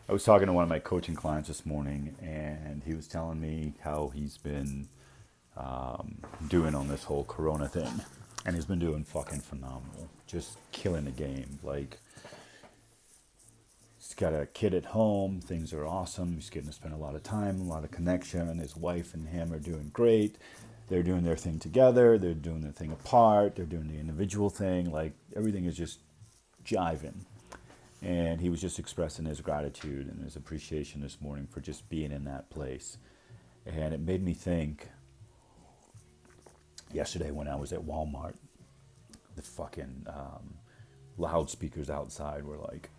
I was talking to one of my coaching clients this morning, and he was telling me how he's been doing on this whole Corona thing, and he's been doing fucking phenomenal, just killing the game. Like he's got a kid at home, things are awesome. He's getting to spend a lot of time, a lot of connection. His wife and him are doing great. They're doing their thing together. They're doing their thing apart. They're doing the individual thing. Like everything is just jiving. And he was just expressing his gratitude and his appreciation this morning for just being in that place. And it made me think yesterday when I was at Walmart, the fucking loudspeakers outside were like,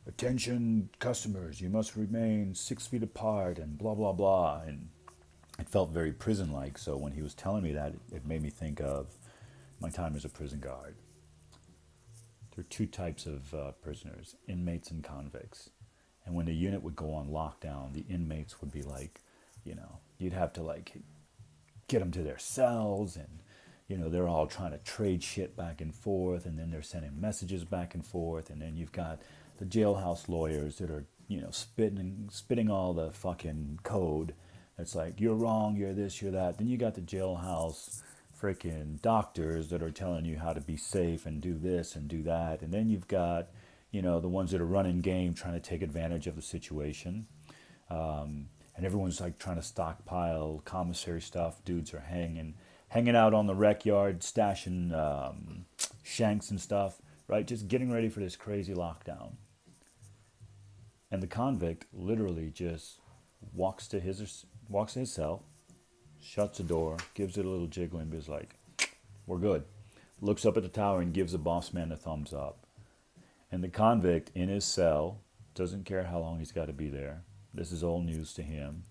"Attention customers, you must remain 6 feet apart," and blah, blah, blah. And it felt very prison like. So when he was telling me that, it made me think of my time as a prison guard. There are two types of prisoners, inmates and convicts. And when the unit would go on lockdown, the inmates would be like, you'd have to like get them to their cells, and they're all trying to trade shit back and forth, and then they're sending messages back and forth, and then you've got the jailhouse lawyers that are spitting all the fucking code. It's like, you're wrong, you're this, you're that. Then you got the jailhouse freaking doctors that are telling you how to be safe and do this and do that. And then you've got, the ones that are running game trying to take advantage of the situation. And everyone's like trying to stockpile commissary stuff. Dudes are hanging out on the rec yard, stashing shanks and stuff, right? Just getting ready for this crazy lockdown. And the convict literally just walks to his cell, shuts the door, gives it a little jiggle, and is like, "We're good." Looks up at the tower and gives the boss man a thumbs up. And the convict in his cell doesn't care how long he's got to be there. This is all news to him.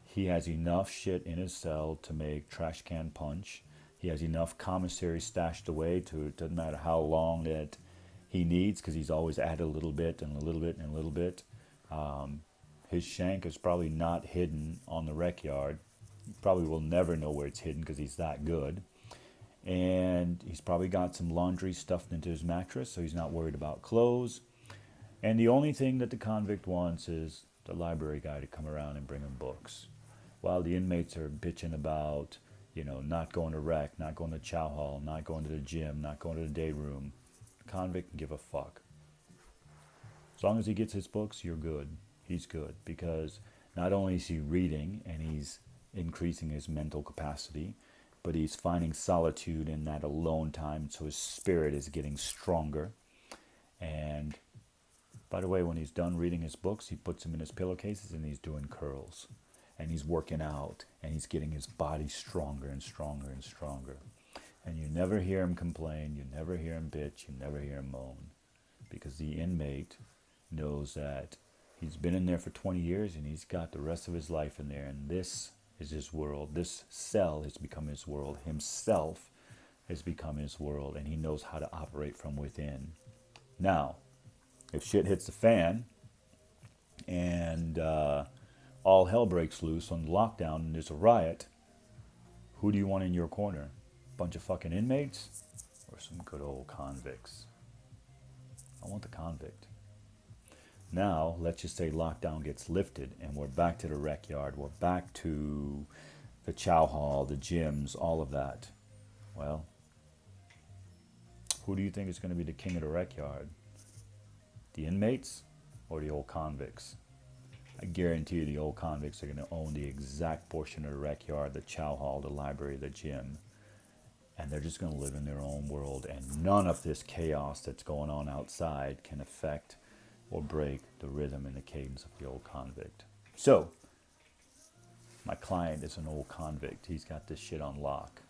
He has enough shit in his cell to make trash can punch. He has enough commissary stashed away to it doesn't matter how long that he needs, because he's always added a little bit and a little bit and a little bit. His shank is probably not hidden on the rec yard. He probably will never know where it's hidden because he's that good. And he's probably got some laundry stuffed into his mattress, so he's not worried about clothes. And the only thing that the convict wants is the library guy to come around and bring him books. While the inmates are bitching about, not going to rec, not going to chow hall, not going to the gym, not going to the day room, the convict can give a fuck. As long as he gets his books, you're good. He's good, because not only is he reading and he's increasing his mental capacity, but he's finding solitude in that alone time, so his spirit is getting stronger. And by the way, when he's done reading his books, he puts them in his pillowcases and he's doing curls. And he's working out and he's getting his body stronger and stronger and stronger. And you never hear him complain, you never hear him bitch, you never hear him moan. Because the inmate knows that he's been in there for 20 years and he's got the rest of his life in there. And this is his world. This cell has become his world. Himself has become his world. And he knows how to operate from within. Now, if shit hits the fan and all hell breaks loose on the lockdown and there's a riot, who do you want in your corner? Bunch of fucking inmates or some good old convicts? I want the convict. Now, let's just say lockdown gets lifted and we're back to the rec yard, we're back to the chow hall, the gyms, all of that. Well, who do you think is going to be the king of the rec yard? The inmates or the old convicts? I guarantee you the old convicts are going to own the exact portion of the rec yard, the chow hall, the library, the gym. And they're just going to live in their own world. And none of this chaos that's going on outside can affect or break the rhythm and the cadence of the old convict. So, my client is an old convict. He's got this shit on lock.